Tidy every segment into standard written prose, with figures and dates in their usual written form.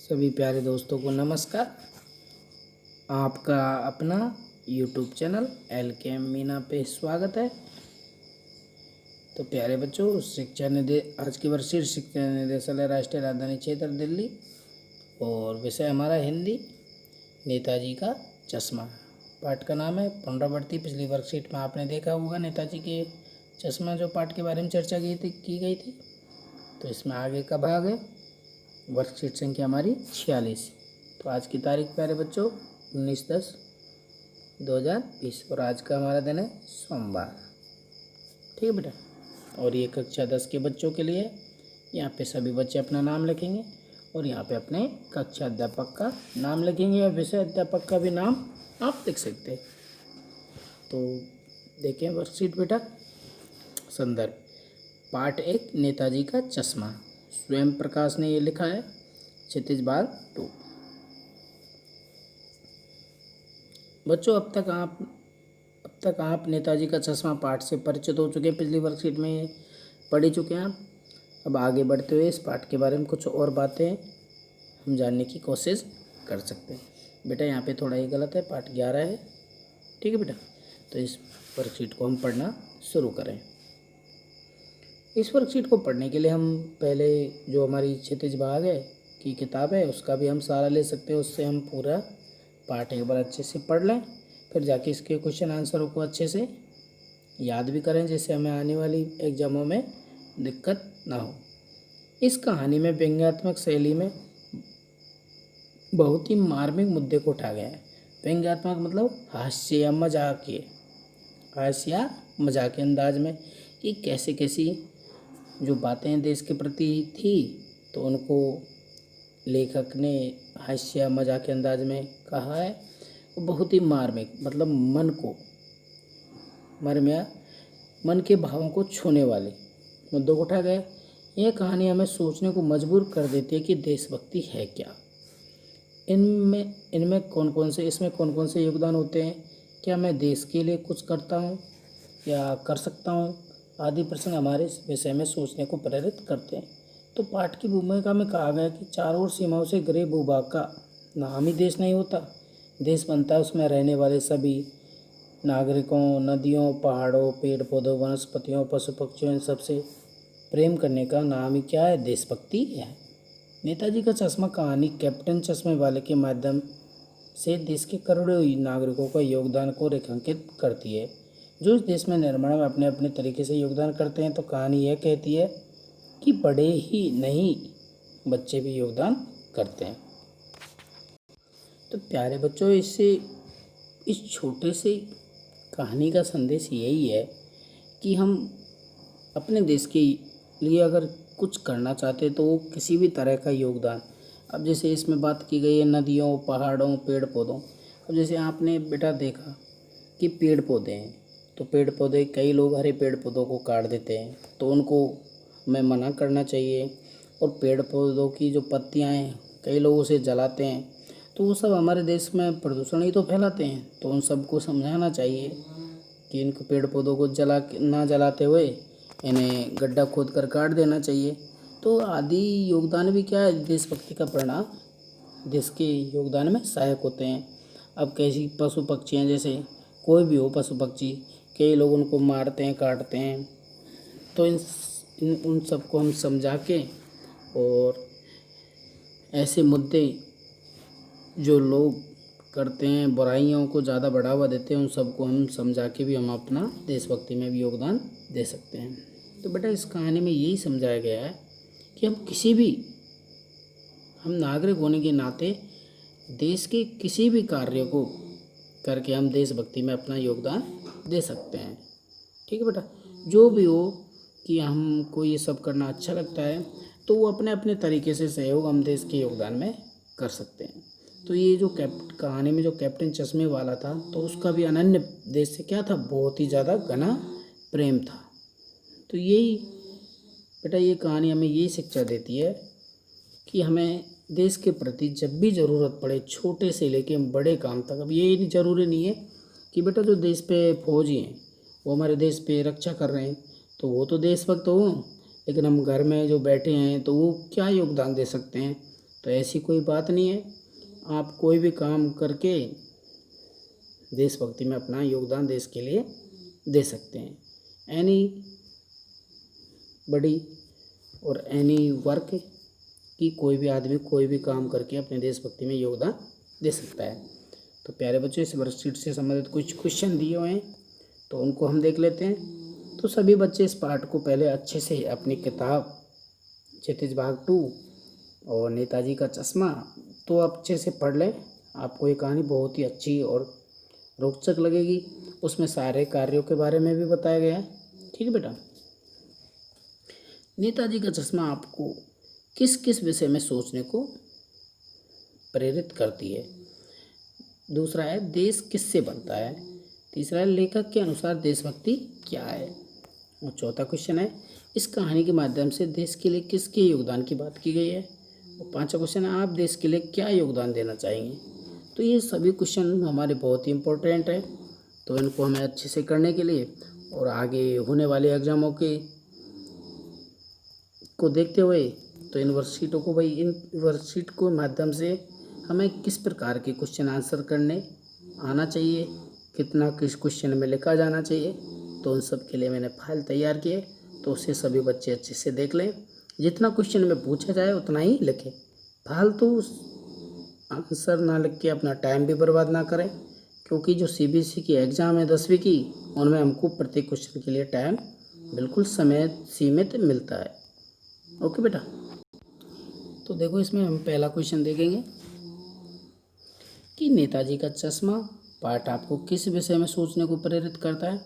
सभी प्यारे दोस्तों को नमस्कार। आपका अपना यूट्यूब चैनल LKM मीना पे स्वागत है। तो प्यारे बच्चों, आज की वर्षीय शिक्षा निदेशालय राष्ट्रीय राजधानी क्षेत्र दिल्ली और विषय हमारा हिंदी, नेताजी का चश्मा। पाठ का नाम है पुनरावृत्ति। पिछली वर्कशीट में आपने देखा होगा नेताजी के चश्मा जो पाठ के बारे में चर्चा की गई थी। तो इसमें आगे का भाग है, वर्कशीट संख्या हमारी 46। तो आज की तारीख प्यारे बच्चों 19/10/2020 और आज का हमारा दिन है सोमवार। ठीक है बेटा। और ये कक्षा 10 के बच्चों के लिए यहाँ पे सभी बच्चे अपना नाम लिखेंगे और यहाँ पे अपने कक्षा अध्यापक का नाम लिखेंगे या विषय अध्यापक का भी नाम आप लिख सकते हैं। तो देखें वर्कशीट बेटा। संदर्भ पाठ 1 नेताजी का चश्मा। स्वयं प्रकाश ने ये लिखा है, क्षितिज बाग 2। बच्चों अब तक आप नेताजी का चश्मा पाठ से परिचित हो चुके हैं। पिछली वर्कशीट में पढ़ चुके हैं आप। अब आगे बढ़ते हुए इस पाठ के बारे में कुछ और बातें हम जानने की कोशिश कर सकते हैं। बेटा यहाँ पे थोड़ा ये गलत है, पाठ 11 है। ठीक है बेटा। तो इस वर्कशीट को हम पढ़ना शुरू करें। इस वर्कशीट को पढ़ने के लिए हम पहले जो हमारी क्षितिज भाग है की किताब है उसका भी हम सहारा ले सकते हैं। उससे हम पूरा पाठ एक बार अच्छे से पढ़ लें, फिर जाके इसके क्वेश्चन आंसरों को अच्छे से याद भी करें, जिससे हमें आने वाली एग्जामों में दिक्कत ना हो। इस कहानी में व्यंग्यात्मक शैली में बहुत ही मार्मिक मुद्दे को उठाया गया है। व्यंग्यात्मक मतलब हास्य या मजाक के अंदाज में कि कैसी जो बातें देश के प्रति थी तो उनको लेखक ने हास्य मजाक के अंदाज में कहा है। बहुत ही मार्मिक मतलब मन के भावों को छूने वाले मुद्दों को उठाया गया। यह कहानी हमें सोचने को मजबूर कर देती है कि देशभक्ति है क्या, इसमें कौन कौन से योगदान होते हैं, क्या मैं देश के लिए कुछ करता हूँ या कर सकता हूँ आदि प्रश्न हमारे इस विषय में सोचने को प्रेरित करते हैं। तो पाठ की भूमिका में कहा गया कि चारों ओर सीमाओं से घिरे भूभाग का नाम ही देश नहीं होता। देश बनता है उसमें रहने वाले सभी नागरिकों, नदियों, पहाड़ों, पेड़ पौधों, वनस्पतियों, पशु पक्षियों, इन सबसे प्रेम करने का नाम ही क्या है, देशभक्ति है। नेताजी का चश्मा कहानी कैप्टन चश्मे वाले के माध्यम से देश के करोड़ों नागरिकों का योगदान को रेखांकित करती है, जो इस देश में निर्माण में अपने अपने तरीके से योगदान करते हैं। तो कहानी यह कहती है कि बड़े ही नहीं, बच्चे भी योगदान करते हैं। तो प्यारे बच्चों, इस छोटे से कहानी का संदेश यही है कि हम अपने देश के लिए अगर कुछ करना चाहते हैं तो वो किसी भी तरह का योगदान, अब जैसे इसमें बात की गई है नदियों, पहाड़ों, पेड़ पौधों। अब जैसे आपने बेटा देखा कि पेड़ पौधे हैं, तो पेड़ पौधे कई लोग हरे पेड़ पौधों को काट देते हैं, तो उनको हमें मना करना चाहिए। और पेड़ पौधों की जो पत्तियां हैं कई लोग उसे जलाते हैं, तो वो सब हमारे देश में प्रदूषण ही तो फैलाते हैं। तो उन सबको समझाना चाहिए कि इनको पेड़ पौधों को ना जलाते हुए इन्हें गड्ढा खोद कर काट देना चाहिए। तो आदि योगदान भी क्या है, देशभक्ति का परिणाम देश के योगदान में सहायक होते हैं। अब कैसी पशु पक्षी हैं, जैसे कोई भी हो पशु पक्षी, कई लोग उनको मारते हैं, काटते हैं। तो उन सबको हम समझा के और ऐसे मुद्दे जो लोग करते हैं, बुराइयों को ज़्यादा बढ़ावा देते हैं, उन सबको हम समझा के भी हम अपना देशभक्ति में भी योगदान दे सकते हैं। तो बेटा इस कहानी में यही समझाया गया है कि हम नागरिक होने के नाते देश के किसी भी कार्य को करके हम देशभक्ति में अपना योगदान दे सकते हैं। ठीक है बेटा। जो भी हो कि हमको ये सब करना अच्छा लगता है तो वो अपने अपने तरीके से सहयोग हम देश के योगदान में कर सकते हैं। तो ये जो कहानी में जो कैप्टन चश्मे वाला था, तो उसका भी अनन्य देश से क्या था, बहुत ही ज़्यादा घना प्रेम था। तो यही बेटा ये कहानी हमें यही शिक्षा देती है कि हमें देश के प्रति जब भी ज़रूरत पड़े, छोटे से लेके बड़े काम तक, अब ये ज़रूरी नहीं है कि बेटा जो देश पे फौजी हैं वो हमारे देश पे रक्षा कर रहे हैं तो वो तो देशभक्त हो, लेकिन हम घर में जो बैठे हैं तो वो क्या योगदान दे सकते हैं। तो ऐसी कोई बात नहीं है, आप कोई भी काम करके देशभक्ति में अपना योगदान देश के लिए दे सकते हैं। एनी बड़ी और एनी वर्क कि कोई भी आदमी कोई भी काम करके अपने देशभक्ति में योगदान दे सकता है। तो प्यारे बच्चों, इस वर्कशीट से संबंधित कुछ क्वेश्चन दिए हुए हैं, तो उनको हम देख लेते हैं। तो सभी बच्चे इस पाठ को पहले अच्छे से अपनी किताब क्षितिज भाग 2 और नेताजी का चश्मा तो अच्छे से पढ़ लें। आपको ये कहानी बहुत ही अच्छी और रोचक लगेगी। उसमें सारे कार्यों के बारे में भी बताया गया है। ठीक है बेटा। नेताजी का चश्मा आपको किस किस विषय में सोचने को प्रेरित करती है? दूसरा है देश किससे बनता है? तीसरा है लेखक के अनुसार देशभक्ति क्या है? और चौथा क्वेश्चन है इस कहानी के माध्यम से देश के लिए किसके योगदान की बात की गई है? और पांचवा क्वेश्चन है आप देश के लिए क्या योगदान देना चाहेंगे? तो ये सभी क्वेश्चन हमारे बहुत ही इम्पोर्टेंट है, तो इनको हमें अच्छे से करने के लिए और आगे होने वाले एग्जामों को देखते हुए तो इन वर्कशीट को माध्यम से हमें किस प्रकार के क्वेश्चन आंसर करने आना चाहिए, कितना किस क्वेश्चन में लिखा जाना चाहिए, तो उन सब के लिए मैंने फाइल तैयार की है। तो उसे सभी बच्चे अच्छे से देख लें। जितना क्वेश्चन में पूछा जाए उतना ही लिखें, फालतू आंसर ना लिख के अपना टाइम भी बर्बाद ना करें, क्योंकि जो CBSE की एग्ज़ाम है 10वीं की, उनमें हमको प्रत्येक क्वेश्चन के लिए टाइम बिल्कुल समय सीमित मिलता है। ओके बेटा। तो देखो इसमें हम पहला क्वेश्चन देखेंगे कि नेताजी का चश्मा पाठ आपको किस विषय में सोचने को प्रेरित करता है?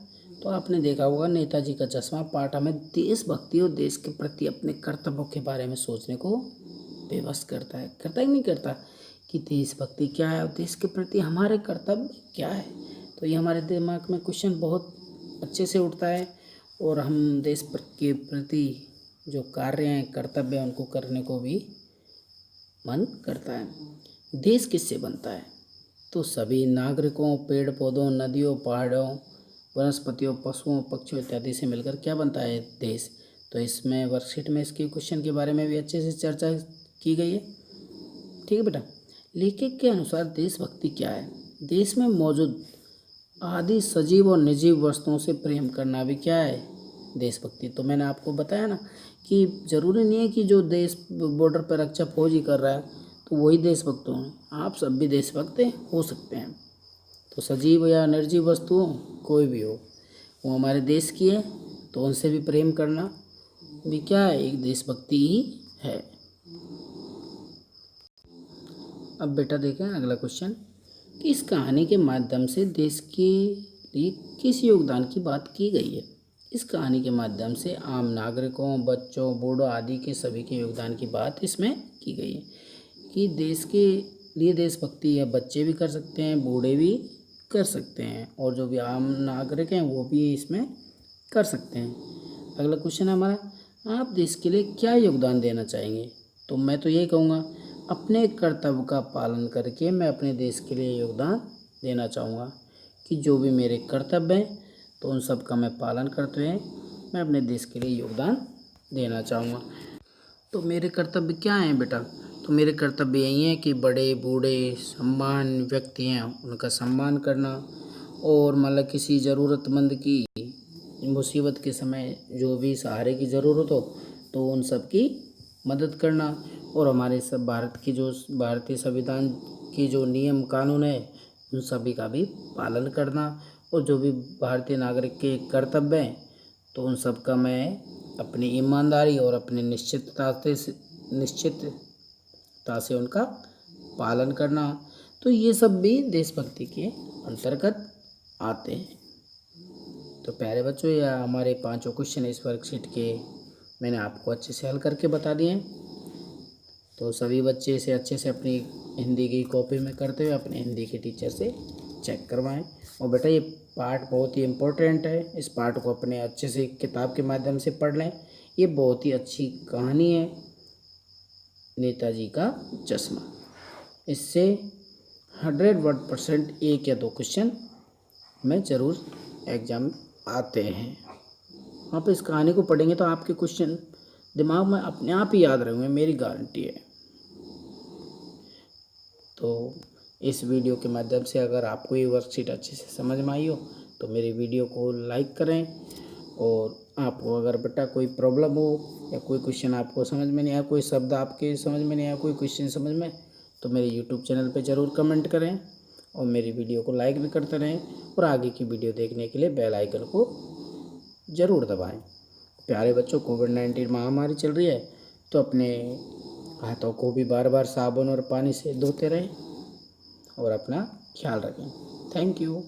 तो आपने देखा होगा नेताजी का चश्मा पाठ हमें देशभक्ति और देश के प्रति अपने कर्तव्यों के बारे में सोचने को विवश करता है। करता ही नहीं करता कि देशभक्ति क्या है और देश के प्रति हमारे कर्तव्य क्या है। तो ये हमारे दिमाग में क्वेश्चन बहुत अच्छे से उठता है और हम देश के प्रति जो कार्य हैं कर्तव्य हैं उनको करने को भी मन करता है। देश किससे बनता है? तो सभी नागरिकों, पेड़ पौधों, नदियों, पहाड़ों, वनस्पतियों, पशुओं, पक्षियों इत्यादि से मिलकर क्या बनता है? देश। तो इसमें वर्कशीट में इसके क्वेश्चन के बारे में भी अच्छे से चर्चा की गई है। ठीक है बेटा। लेखक के अनुसार देशभक्ति क्या है? देश में मौजूद आदि सजीव और निर्जीव वस्तुओं से प्रेम करना भी क्या है? देशभक्ति। तो मैंने आपको बताया ना कि ज़रूरी नहीं है कि जो देश बॉर्डर पर रक्षा फौज ही कर रहा है तो वही देशभक्त हों, आप सब भी देशभक्त हो सकते हैं। तो सजीव या निर्जीव वस्तुओं कोई भी हो, वो हमारे देश की है, तो उनसे भी प्रेम करना भी क्या है? एक देशभक्ति ही है। अब बेटा देखें अगला क्वेश्चन कि इस कहानी के माध्यम से देश के लिए किस योगदान की बात की गई है? इस कहानी के माध्यम से आम नागरिकों, बच्चों, बूढ़ों आदि के सभी के योगदान की बात इसमें की गई है कि देश के लिए देशभक्ति है बच्चे भी कर सकते हैं, बूढ़े भी कर सकते हैं और जो भी आम नागरिक हैं वो भी इसमें कर सकते हैं। अगला क्वेश्चन है हमारा आप देश के लिए क्या योगदान देना चाहेंगे? तो मैं तो यही कहूँगा अपने कर्तव्य का पालन करके मैं अपने देश के लिए योगदान देना चाहूँगा कि जो भी मेरे कर्तव्य हैं तो उन सब का मैं पालन करते हुए मैं अपने देश के लिए योगदान देना चाहूँगा। तो मेरे कर्तव्य क्या हैं बेटा? तो मेरे कर्तव्य यही हैं कि बड़े बूढ़े सम्मान व्यक्ति हैं उनका सम्मान करना और मतलब किसी ज़रूरतमंद की मुसीबत के समय जो भी सहारे की ज़रूरत हो तो उन सब की मदद करना और हमारे सब भारत की जो भारतीय संविधान की जो नियम कानून है उन सभी का भी पालन करना और जो भी भारतीय नागरिक के कर्तव्य हैं तो उन सब का मैं अपनी ईमानदारी और अपनी निश्चितता से उनका पालन करना। तो ये सब भी देशभक्ति के अंतर्गत आते हैं। तो प्यारे बच्चों यह हमारे 5 क्वेश्चन इस वर्कशीट के मैंने आपको अच्छे से हल करके बता दिए हैं। तो सभी बच्चे इसे अच्छे से अपनी हिंदी की कॉपी में करते हुए अपने हिंदी के टीचर से चेक करवाएं। और बेटा ये पाठ बहुत ही इम्पोर्टेंट है, इस पाठ को अपने अच्छे से किताब के माध्यम से पढ़ लें। ये बहुत ही अच्छी कहानी है नेताजी का चश्मा। इससे 100% 1 या 2 क्वेश्चन में ज़रूर एग्ज़ाम आते हैं। आप इस कहानी को पढ़ेंगे तो आपके क्वेश्चन दिमाग में अपने आप ही याद रहेंगे, मेरी गारंटी है। तो इस वीडियो के माध्यम से अगर आपको ये वर्कशीट अच्छे से समझ में आई हो तो मेरी वीडियो को लाइक करें। और आपको अगर बेटा कोई प्रॉब्लम हो या कोई क्वेश्चन आपको समझ में नहीं आया, कोई शब्द आपके समझ में नहीं आया, कोई क्वेश्चन समझ में, तो मेरे यूट्यूब चैनल पे ज़रूर कमेंट करें और मेरी वीडियो को लाइक भी करते रहें और आगे की वीडियो देखने के लिए बेल आइकन को ज़रूर दबाएं। प्यारे बच्चों, कोविड-19 महामारी चल रही है तो अपने हाथों को भी बार बार साबुन और पानी से धोते रहें और अपना ख्याल रखें। Thank you.